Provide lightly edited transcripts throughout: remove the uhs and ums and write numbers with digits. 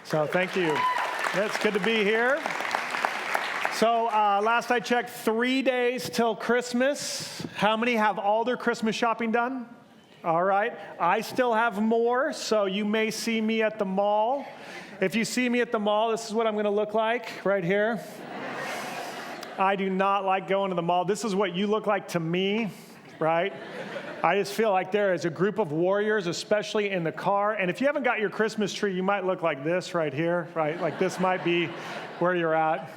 So thank you. It's good to be here. So last I checked, 3 days till Christmas. How many have all their Christmas shopping done? All right. I still have more, so you may see me at the mall. If you see me at the mall, this is what I'm going to look like right here. I do not like going to the mall. This is what you look like to me, right? I just feel like there is a group of warriors, especially in the car. And if you haven't got your Christmas tree, you might look like this right here, right? Like this might be where you're at.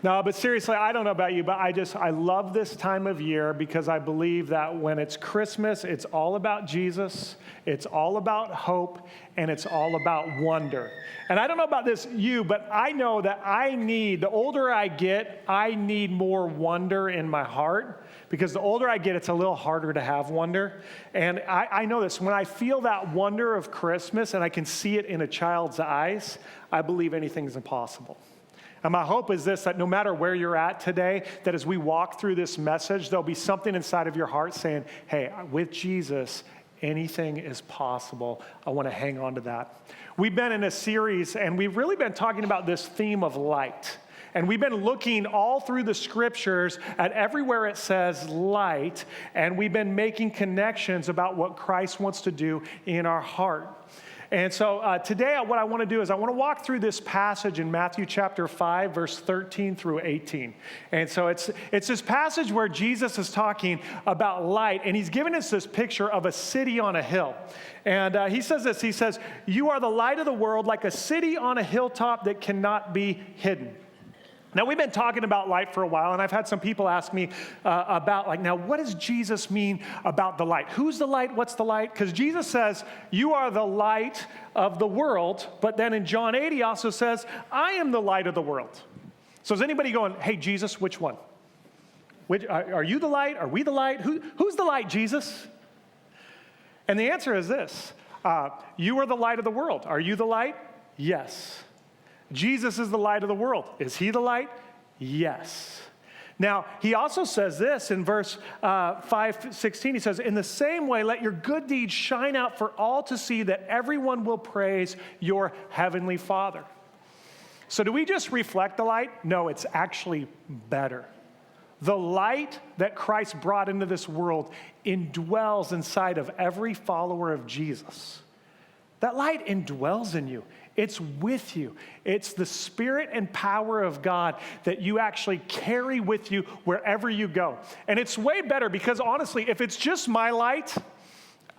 No, but seriously, I don't know about you, but I love this time of year because I believe that when it's Christmas, it's all about Jesus, it's all about hope, and it's all about wonder. And I don't know about you, but I know that the older I get, I need more wonder in my heart. Because the older I get, it's a little harder to have wonder. And I know this. When I feel that wonder of Christmas and I can see it in a child's eyes, I believe anything's impossible. And my hope is this, that no matter where you're at today, that as we walk through this message, there'll be something inside of your heart saying, hey, with Jesus, anything is possible. I want to hang on to that. We've been in a series, and we've really been talking about this theme of light. And we've been looking all through the scriptures at everywhere it says light, and we've been making connections about what Christ wants to do in our heart. And so today what I want to do is I want to walk through this passage in Matthew chapter 5, verse 13 through 18. And so it's this passage where Jesus is talking about light, and he's giving us this picture of a city on a hill. And he says this, he says, "You are the light of the world, like a city on a hilltop that cannot be hidden." Now, we've been talking about light for a while, and I've had some people ask me about, now, what does Jesus mean about the light? Who's the light? What's the light? Because Jesus says, you are the light of the world, but then in John 8, he also says, I am the light of the world. So is anybody going, hey, Jesus, which one? Are you the light? Are we the light? Who's the light, Jesus? And the answer is this. You are the light of the world. Are you the light? Yes. Jesus is the light of the world. Is he the light? Yes. Now, he also says this in verse 5:16. He says, in the same way, let your good deeds shine out for all to see, that everyone will praise your heavenly Father. So do we just reflect the light? No, it's actually better. The light that Christ brought into this world indwells inside of every follower of Jesus. That light indwells in you. It's with you. It's the spirit and power of God that you actually carry with you wherever you go. And it's way better because honestly, if it's just my light,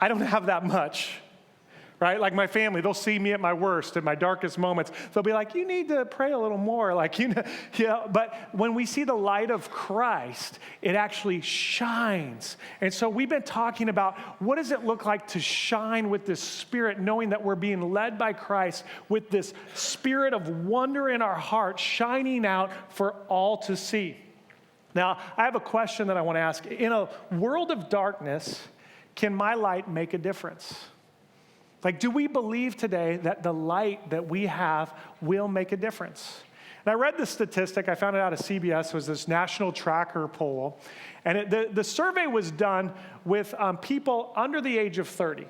I don't have that much, right? Like my family, they'll see me at my worst, at my darkest moments. They'll be like, you need to pray a little more. But when we see the light of Christ, it actually shines. And so we've been talking about what does it look like to shine with this spirit, knowing that we're being led by Christ with this spirit of wonder in our heart, shining out for all to see. Now, I have a question that I want to ask. In a world of darkness, can my light make a difference? Like, do we believe today that the light that we have will make a difference? And I read this statistic. I found it out of CBS. It was this national tracker poll. And the survey was done with people under the age of 30.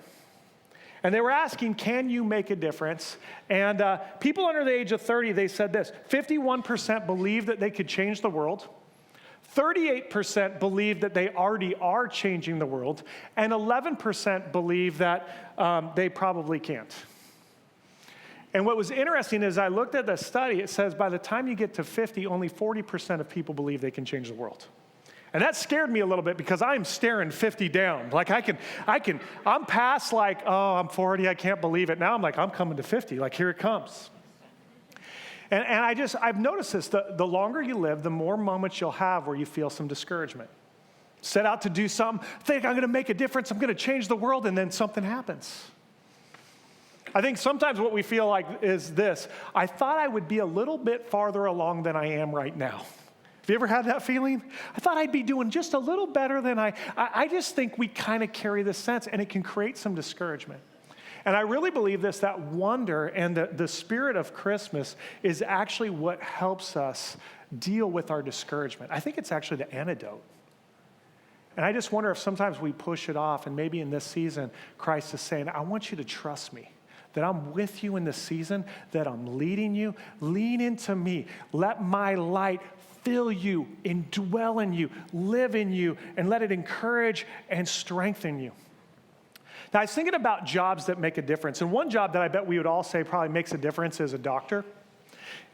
And they were asking, can you make a difference? And people under the age of 30, they said this. 51% believe that they could change the world. 38% believe that they already are changing the world, and 11% believe that they probably can't. And what was interesting is I looked at the study, it says by the time you get to 50, only 40% of people believe they can change the world. And that scared me a little bit because I'm staring 50 down. Like I'm past like, oh, I'm 40, I can't believe it. Now I'm like, I'm coming to 50, like here it comes. And I've noticed this, the longer you live, the more moments you'll have where you feel some discouragement. Set out to do something, think I'm going to make a difference, I'm going to change the world, and then something happens. I think sometimes what we feel like is this, I thought I would be a little bit farther along than I am right now. Have you ever had that feeling? I thought I'd be doing just a little better than I just think we kind of carry this sense, and it can create some discouragement. And I really believe this, that wonder and the spirit of Christmas is actually what helps us deal with our discouragement. I think it's actually the antidote. And I just wonder if sometimes we push it off, and maybe in this season, Christ is saying, I want you to trust me. that I'm with you in this season, that I'm leading you. Lean into me. Let my light fill you, indwell in you, live in you, and let it encourage and strengthen you. Now, I was thinking about jobs that make a difference. And one job that I bet we would all say probably makes a difference is a doctor.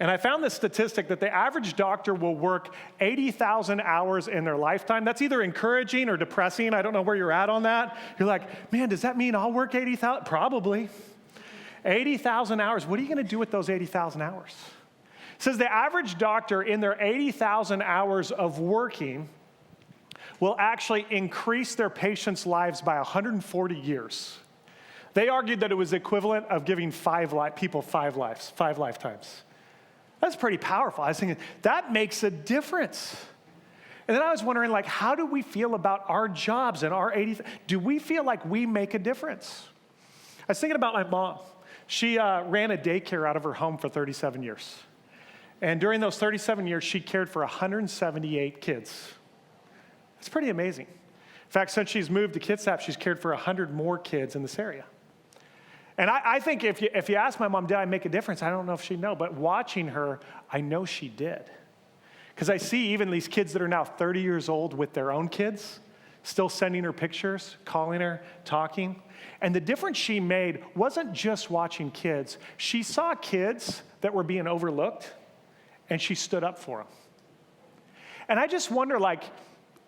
And I found this statistic that the average doctor will work 80,000 hours in their lifetime. That's either encouraging or depressing. I don't know where you're at on that. You're like, man, does that mean I'll work 80,000? Probably. 80,000 hours. What are you going to do with those 80,000 hours? It says the average doctor in their 80,000 hours of working will actually increase their patients' lives by 140 years. They argued that it was equivalent of giving people 5 lifetimes. That's pretty powerful. I was thinking, that makes a difference. And then I was wondering, like, how do we feel about our jobs and our 80? Do we feel like we make a difference? I was thinking about my mom. She ran a daycare out of her home for 37 years. And during those 37 years, she cared for 178 kids. It's pretty amazing. In fact, since she's moved to Kitsap, she's cared for 100 more kids in this area. And I think if you ask my mom, did I make a difference? I don't know if she'd know, but watching her, I know she did. Because I see even these kids that are now 30 years old with their own kids, still sending her pictures, calling her, talking. And the difference she made wasn't just watching kids. She saw kids that were being overlooked, and she stood up for them. And I just wonder, like,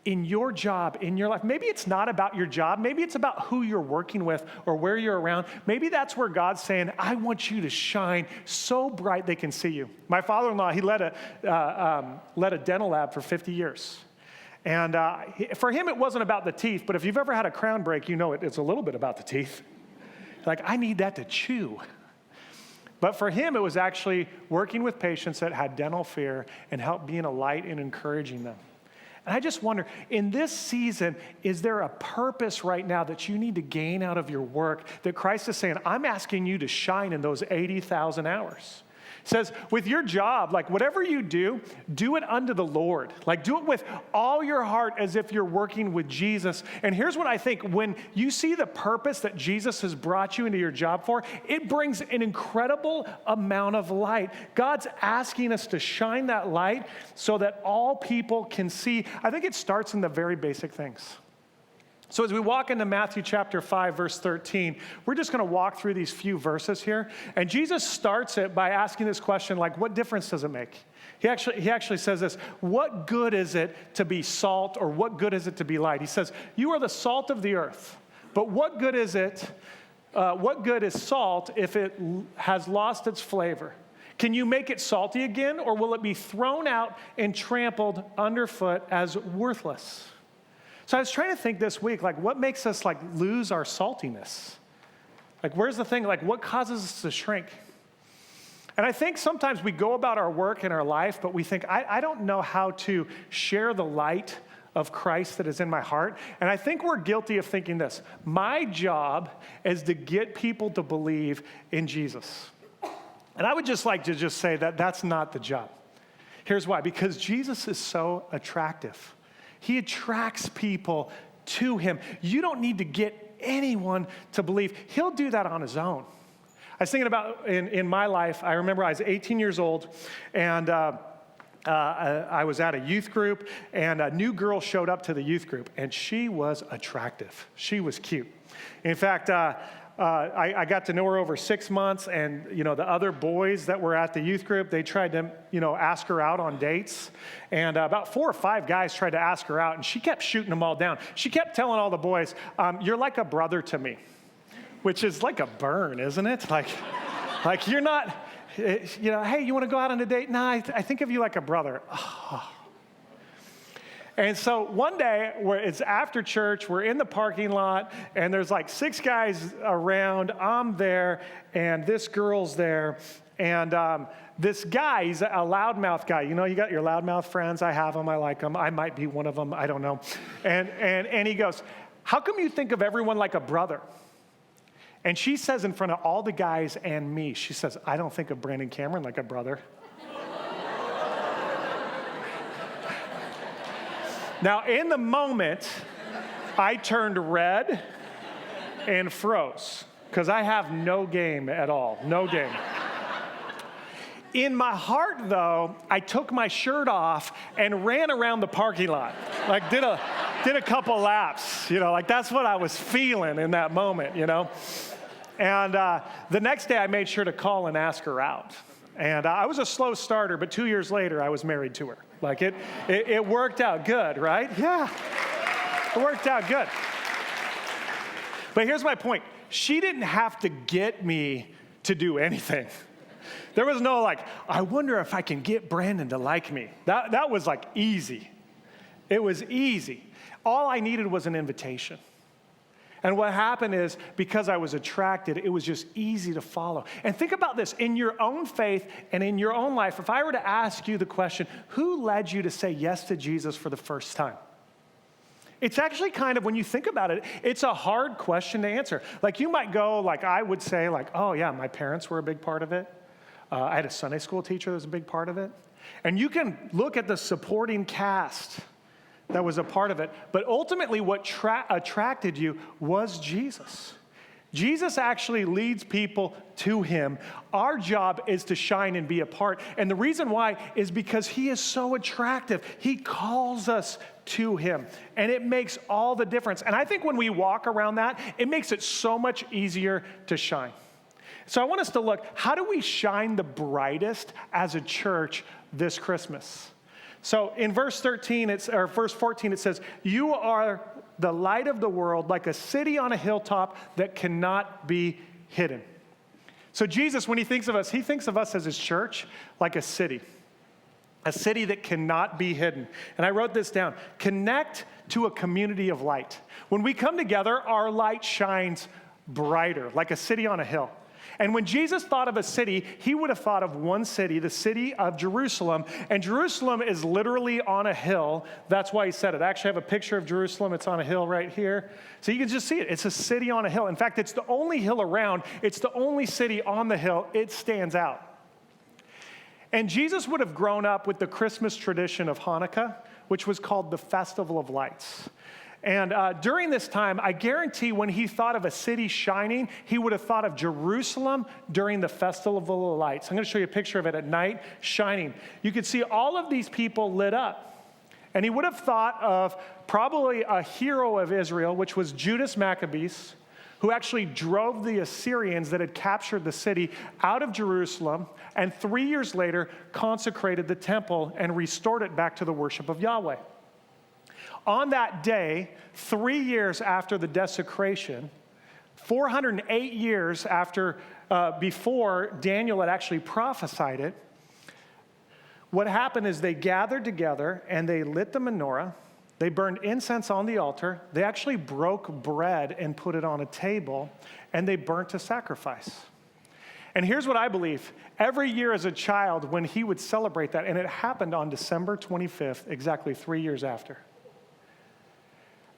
in your job, in your life, maybe it's not about your job. Maybe it's about who you're working with or where you're around. Maybe that's where God's saying, I want you to shine so bright they can see you. My father-in-law, he led a dental lab for 50 years. And for him, it wasn't about the teeth. But if you've ever had a crown break, you know it's a little bit about the teeth. Like, I need that to chew. But for him, it was actually working with patients that had dental fear and help being a light and encouraging them. And I just wonder, in this season, is there a purpose right now that you need to gain out of your work that Christ is saying, I'm asking you to shine in those 80,000 hours? It says, with your job, like whatever you do it unto the Lord. Like do it with all your heart as if you're working with Jesus. And here's what I think. When you see the purpose that Jesus has brought you into your job for, it brings an incredible amount of light. God's asking us to shine that light so that all people can see. I think it starts in the very basic things. So as we walk into Matthew chapter 5, verse 13, we're just going to walk through these few verses here. And Jesus starts it by asking this question, like, what difference does it make? He actually says this, what good is it to be salt, or what good is it to be light? He says, you are the salt of the earth, but what good is it? What good is salt if it has lost its flavor? Can you make it salty again, or will it be thrown out and trampled underfoot as worthless? So I was trying to think this week, like, what makes us, like, lose our saltiness? Like, where's the thing? Like, what causes us to shrink? And I think sometimes we go about our work and our life, but we think, I don't know how to share the light of Christ that is in my heart. And I think we're guilty of thinking this. My job is to get people to believe in Jesus. And I would just like to just say that that's not the job. Here's why. Because Jesus is so attractive. He attracts people to him. You don't need to get anyone to believe. He'll do that on his own. I was thinking about in my life, I remember I was 18 years old, and I was at a youth group, and a new girl showed up to the youth group, and she was attractive. She was cute. In fact, I got to know her over 6 months, and, the other boys that were at the youth group, they tried to, ask her out on dates. And about 4 or 5 guys tried to ask her out, and she kept shooting them all down. She kept telling all the boys, you're like a brother to me, which is like a burn, isn't it? Like you're not, hey, you want to go out on a date? Nah, I think of you like a brother. Oh. And so one day, it's after church, we're in the parking lot, and there's like 6 guys around, I'm there, and this girl's there, and this guy, he's a loudmouth guy. You got your loudmouth friends, I have them, I like them, I might be one of them, I don't know. And he goes, how come you think of everyone like a brother? And she says in front of all the guys and me, she says, I don't think of Brandon Cameron like a brother. Now, in the moment, I turned red and froze. because I have no game at all, no game. In my heart, though, I took my shirt off and ran around the parking lot, like did a couple laps, like that's what I was feeling in that moment, And the next day I made sure to call and ask her out. And I was a slow starter, but 2 years later I was married to her. Like it worked out good, right? Yeah, it worked out good. But here's my point. She didn't have to get me to do anything. There was no I wonder if I can get Brandon to like me. That was easy. It was easy. All I needed was an invitation. And what happened is, because I was attracted, it was just easy to follow. And think about this, in your own faith and in your own life, if I were to ask you the question, who led you to say yes to Jesus for the first time? It's actually kind of, when you think about it, it's a hard question to answer. You might go, I would say, oh yeah, my parents were a big part of it. I had a Sunday school teacher that was a big part of it. And you can look at the supporting cast that was a part of it. But ultimately, what attracted you was Jesus. Jesus actually leads people to him. Our job is to shine and be a part. And the reason why is because he is so attractive. He calls us to him. And it makes all the difference. And I think when we walk around that, it makes it so much easier to shine. So I want us to look, how do we shine the brightest as a church this Christmas? So in verse 14, it says, you are the light of the world, like a city on a hilltop that cannot be hidden. So Jesus, when he thinks of us as his church like a city that cannot be hidden. And I wrote this down, connect to a community of light. When we come together, our light shines brighter, like a city on a hill. And when Jesus thought of a city, he would have thought of one city, the city of Jerusalem. And Jerusalem is literally on a hill. That's why he said it. I actually have a picture of Jerusalem. It's on a hill right here. So you can just see it. It's a city on a hill. In fact, it's the only hill around. It's the only city on the hill. It stands out. And Jesus would have grown up with the Christmas tradition of Hanukkah, which was called the Festival of Lights. And during this time, I guarantee when he thought of a city shining, he would have thought of Jerusalem during the Festival of Lights. I'm going to show you a picture of it at night, shining. You can see all of these people lit up. And he would have thought of probably a hero of Israel, which was Judas Maccabeus, who actually drove the Assyrians that had captured the city out of Jerusalem, and 3 years later consecrated the temple and restored it back to the worship of Yahweh. On that day, 3 years after the desecration, 408 years before Daniel had actually prophesied it, what happened is they gathered together and they lit the menorah. They burned incense on the altar. They actually broke bread and put it on a table, and they burnt a sacrifice. And here's what I believe. Every year as a child, when he would celebrate that, and it happened on December 25th, exactly 3 years after.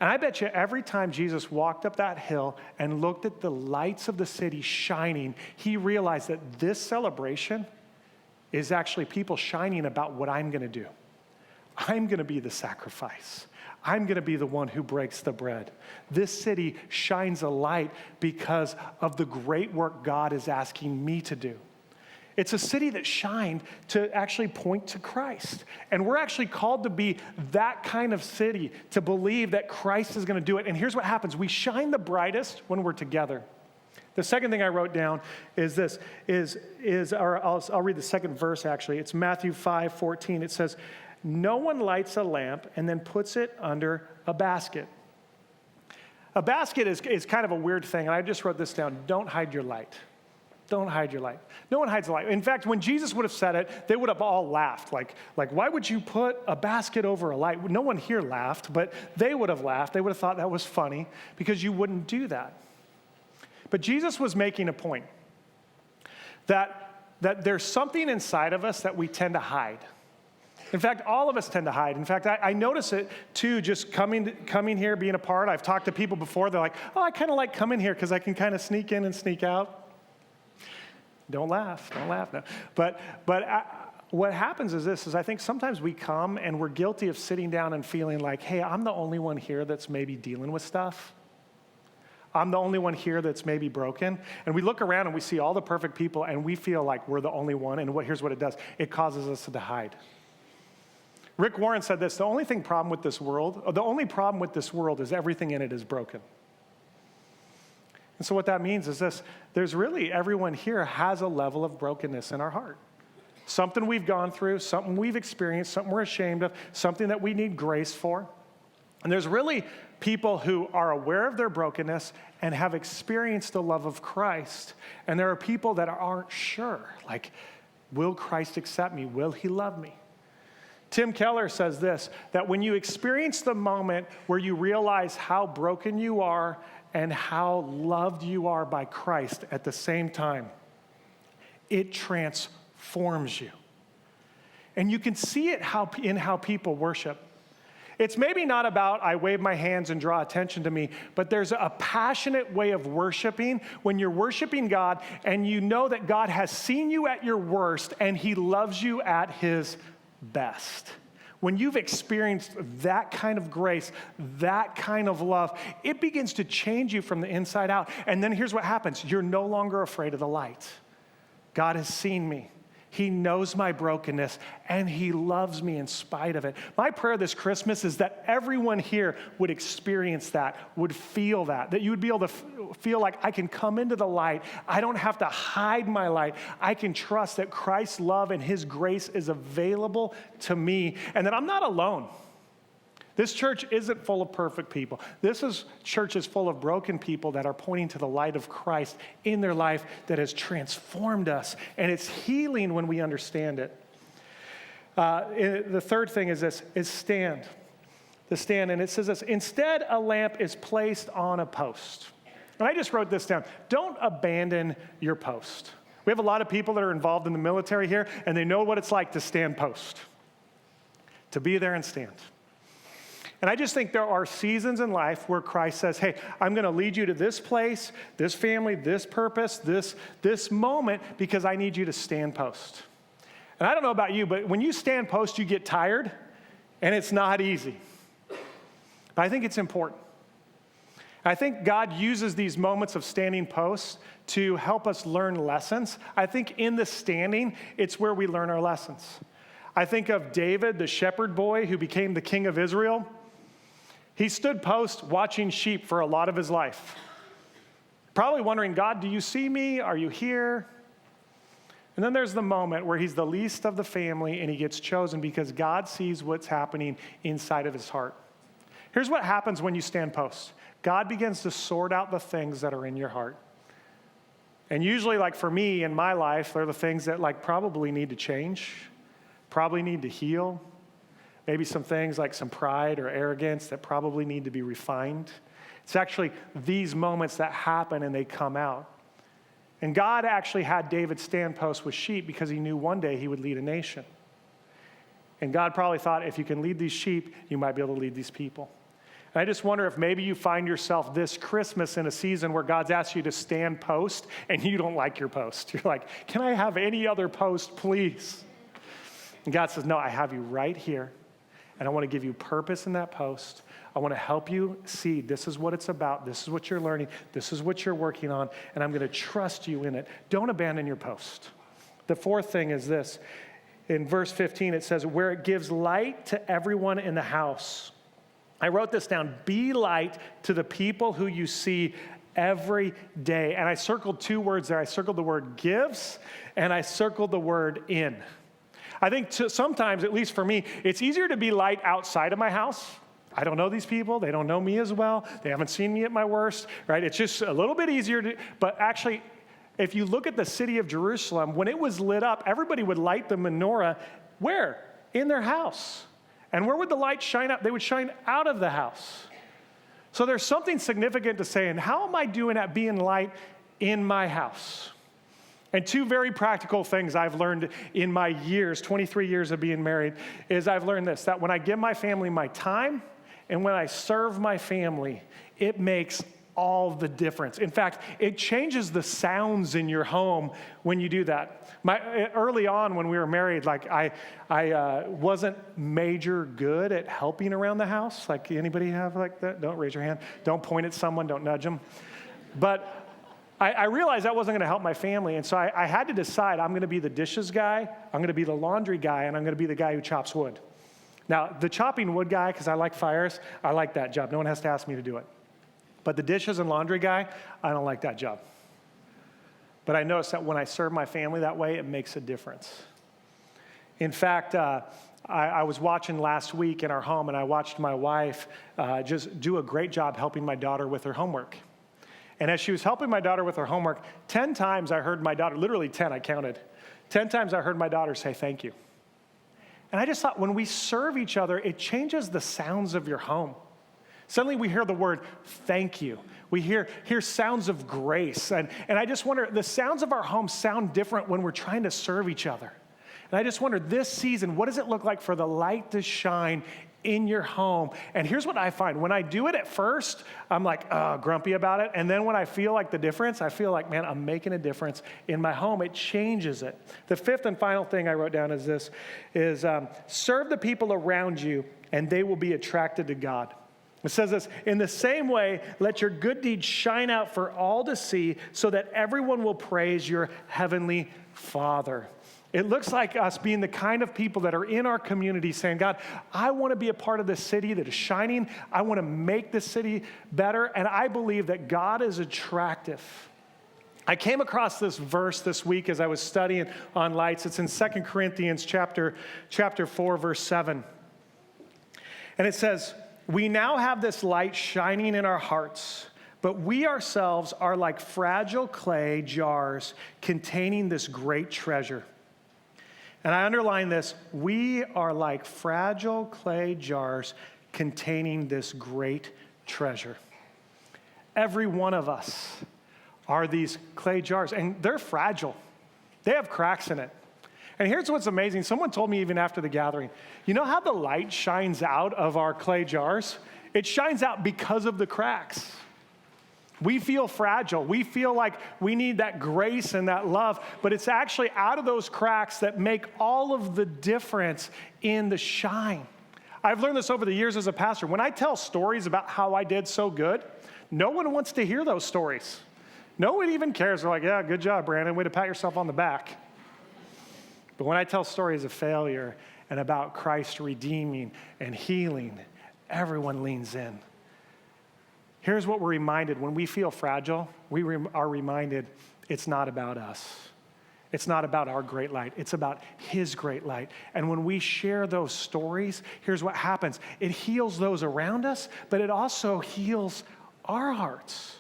And I bet you every time Jesus walked up that hill and looked at the lights of the city shining, he realized that this celebration is actually people shining about what I'm going to do. I'm going to be the sacrifice. I'm going to be the one who breaks the bread. This city shines a light because of the great work God is asking me to do. It's a city that shined to actually point to Christ. And we're actually called to be that kind of city, to believe that Christ is going to do it. And here's what happens. We shine the brightest when we're together. The second thing I wrote down is this, I'll read the second verse actually. It's Matthew 5:14. It says, no one lights a lamp and then puts it under a basket. A basket is kind of a weird thing, and I just wrote this down. Don't hide your light. Don't hide your light. No one hides the light. In fact, when Jesus would have said it, they would have all laughed. Like, why would you put a basket over a light? No one here laughed, but they would have laughed. They would have thought that was funny because you wouldn't do that. But Jesus was making a point that there's something inside of us that we tend to hide. In fact, all of us tend to hide. In fact, I notice it too, just coming here, being a part. I've talked to people before. They're like, oh, I kind of like coming here because I can kind of sneak in and sneak out. Don't laugh now. But what happens is I think sometimes we come and we're guilty of sitting down and feeling like, hey, I'm the only one here that's maybe dealing with stuff. I'm the only one here that's maybe broken. And we look around and we see all the perfect people and we feel like we're the only one. And here's what it does. It causes us to hide. Rick Warren said this, the only problem with this world is everything in it is broken. And so what that means is this, there's really, everyone here has a level of brokenness in our heart. Something we've gone through, something we've experienced, something we're ashamed of, something that we need grace for. And there's really people who are aware of their brokenness and have experienced the love of Christ. And there are people that aren't sure, like, will Christ accept me? Will he love me? Tim Keller says this, that when you experience the moment where you realize how broken you are and how loved you are by Christ at the same time, it transforms you. And you can see it in how people worship. It's maybe not about I wave my hands and draw attention to me, but there's a passionate way of worshiping when you're worshiping God and you know that God has seen you at your worst and he loves you at his best. When you've experienced that kind of grace, that kind of love, it begins to change you from the inside out. And then here's what happens. You're no longer afraid of the light. God has seen me. He knows my brokenness, and he loves me in spite of it. My prayer this Christmas is that everyone here would experience that, would feel that you would be able to feel like I can come into the light. I don't have to hide my light. I can trust that Christ's love and his grace is available to me, and that I'm not alone. This church isn't full of perfect people. Church is full of broken people that are pointing to the light of Christ in their life that has transformed us. And it's healing when we understand it. The third thing is this, is stand. The stand, and it says this, instead a lamp is placed on a post. And I just wrote this down. Don't abandon your post. We have a lot of people that are involved in the military here, and they know what it's like to stand post. To be there and stand. And I just think there are seasons in life where Christ says, hey, I'm going to lead you to this place, this family, this purpose, this moment, because I need you to stand post. And I don't know about you, but when you stand post, you get tired, and it's not easy. But I think it's important. I think God uses these moments of standing post to help us learn lessons. I think in the standing, it's where we learn our lessons. I think of David, the shepherd boy who became the king of Israel. He stood post watching sheep for a lot of his life. Probably wondering, God, do you see me? Are you here? And then there's the moment where he's the least of the family and he gets chosen because God sees what's happening inside of his heart. Here's what happens when you stand post. God begins to sort out the things that are in your heart. And usually, like for me in my life, they're the things that like probably need to change, probably need to heal. Maybe some things like some pride or arrogance that probably need to be refined. It's actually these moments that happen and they come out. And God actually had David stand post with sheep because he knew one day he would lead a nation. And God probably thought, if you can lead these sheep, you might be able to lead these people. And I just wonder if maybe you find yourself this Christmas in a season where God's asked you to stand post and you don't like your post. You're like, can I have any other post, please? And God says, no, I have you right here. And I want to give you purpose in that post. I want to help you see this is what it's about. This is what you're learning. This is what you're working on. And I'm going to trust you in it. Don't abandon your post. The fourth thing is this. In verse 15, it says, where it gives light to everyone in the house. I wrote this down. Be light to the people who you see every day. And I circled two words there. I circled the word gives, and I circled the word in. I think sometimes, at least for me, it's easier to be light outside of my house. I don't know these people. They don't know me as well. They haven't seen me at my worst, right? It's just a little bit easier but actually, if you look at the city of Jerusalem, when it was lit up, everybody would light the menorah where? In their house. And where would the light shine up? They would shine out of the house. So there's something significant to saying, how am I doing at being light in my house? And two very practical things I've learned in my years, 23 years of being married, is I've learned this, that when I give my family my time and when I serve my family, it makes all the difference. In fact, it changes the sounds in your home when you do that. Early on when we were married, like I wasn't major good at helping around the house. Like anybody have like that? Don't raise your hand. Don't point at someone. Don't nudge them. But I realized that wasn't going to help my family, and so I had to decide I'm going to be the dishes guy, I'm going to be the laundry guy, and I'm going to be the guy who chops wood. Now, the chopping wood guy, because I like fires, I like that job. No one has to ask me to do it. But the dishes and laundry guy, I don't like that job. But I noticed that when I serve my family that way, it makes a difference. In fact, I was watching last week in our home, and I watched my wife just do a great job helping my daughter with her homework. And as she was helping my daughter with her homework, 10 times I heard my daughter, literally 10, I counted. 10 times I heard my daughter say, thank you. And I just thought, when we serve each other, it changes the sounds of your home. Suddenly we hear the word, thank you. We hear sounds of grace. And I just wonder, the sounds of our home sound different when we're trying to serve each other. And I just wonder, this season, what does it look like for the light to shine in your home? And here's what I find. When I do it at first, I'm like, grumpy about it. And then when I feel like the difference, I feel like, man, I'm making a difference in my home. It changes it. The fifth and final thing I wrote down is this, serve the people around you, and they will be attracted to God. It says this, in the same way, let your good deeds shine out for all to see, so that everyone will praise your heavenly Father. It looks like us being the kind of people that are in our community saying, God, I want to be a part of this city that is shining. I want to make this city better. And I believe that God is attractive. I came across this verse this week as I was studying on lights. It's in 2 Corinthians chapter 4, verse 7. And it says, we now have this light shining in our hearts, but we ourselves are like fragile clay jars containing this great treasure. And I underline this, we are like fragile clay jars containing this great treasure. Every one of us are these clay jars, and they're fragile. They have cracks in it. And here's what's amazing. Someone told me even after the gathering, you know how the light shines out of our clay jars? It shines out because of the cracks. We feel fragile. We feel like we need that grace and that love, but it's actually out of those cracks that make all of the difference in the shine. I've learned this over the years as a pastor. When I tell stories about how I did so good, no one wants to hear those stories. No one even cares. They're like, yeah, good job, Brandon. Way to pat yourself on the back. But when I tell stories of failure and about Christ redeeming and healing, everyone leans in. Here's what we're reminded. When we feel fragile, we are reminded it's not about us. It's not about our great light. It's about His great light. And when we share those stories, here's what happens. It heals those around us, but it also heals our hearts.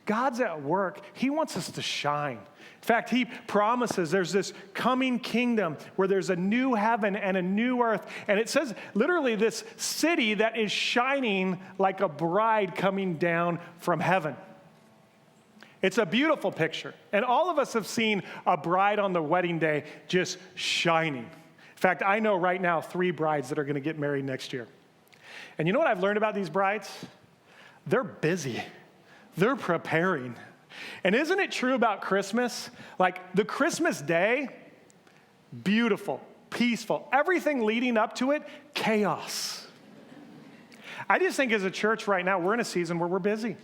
God's at work. He wants us to shine. In fact, He promises there's this coming kingdom where there's a new heaven and a new earth. And it says literally this city that is shining like a bride coming down from heaven. It's a beautiful picture. And all of us have seen a bride on the wedding day just shining. In fact, I know right now 3 brides that are going to get married next year. And you know what I've learned about these brides? They're busy. They're preparing. And isn't it true about Christmas? Like the Christmas day, beautiful, peaceful. Everything leading up to it, chaos. I just think as a church right now, we're in a season where we're busy,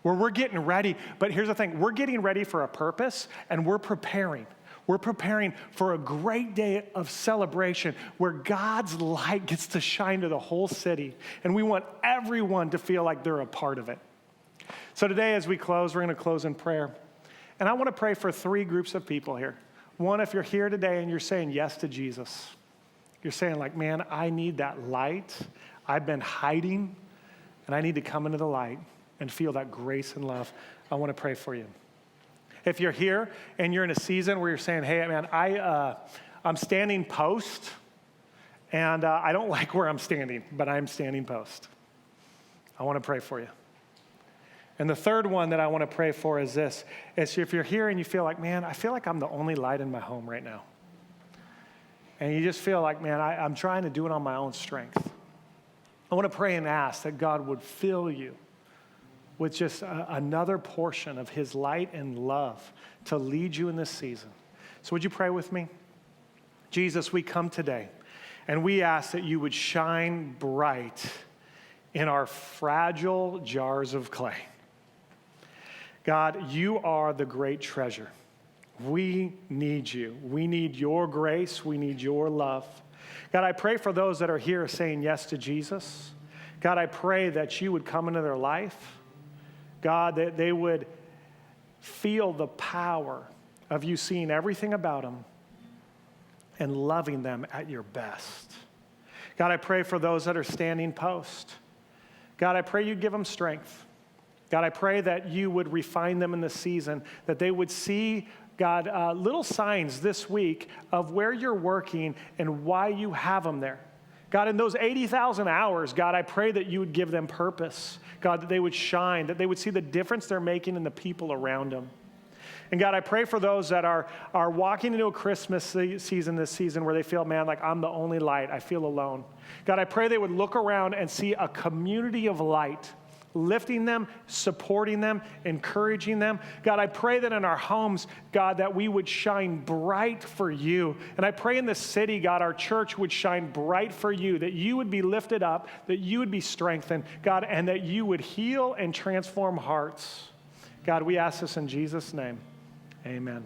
where we're getting ready. But here's the thing, we're getting ready for a purpose, and we're preparing. We're preparing for a great day of celebration where God's light gets to shine to the whole city. And we want everyone to feel like they're a part of it. So today as we close, we're going to close in prayer. And I want to pray for 3 groups of people here. One, if you're here today and you're saying yes to Jesus, you're saying like, man, I need that light. I've been hiding, and I need to come into the light and feel that grace and love. I want to pray for you. If you're here and you're in a season where you're saying, hey, man, I'm standing post, and I don't like where I'm standing, but I'm standing post. I want to pray for you. And the third one that I want to pray for is this. Is if you're here and you feel like, man, I feel like I'm the only light in my home right now. And you just feel like, man, I'm trying to do it on my own strength. I want to pray and ask that God would fill you with just another portion of His light and love to lead you in this season. So would you pray with me? Jesus, we come today and we ask that you would shine bright in our fragile jars of clay. God, you are the great treasure. We need you. We need your grace. We need your love. God, I pray for those that are here saying yes to Jesus. God, I pray that you would come into their life. God, that they would feel the power of you seeing everything about them and loving them at your best. God, I pray for those that are standing post. God, I pray you give them strength. God, I pray that you would refine them in this season, that they would see, God, little signs this week of where you're working and why you have them there. God, in those 80,000 hours, God, I pray that you would give them purpose. God, that they would shine, that they would see the difference they're making in the people around them. And God, I pray for those that are walking into a Christmas season this season where they feel, man, like I'm the only light. I feel alone. God, I pray they would look around and see a community of light, lifting them, supporting them, encouraging them. God, I pray that in our homes, God, that we would shine bright for you. And I pray in the city, God, our church would shine bright for you, that you would be lifted up, that you would be strengthened, God, and that you would heal and transform hearts. God, we ask this in Jesus' name. Amen.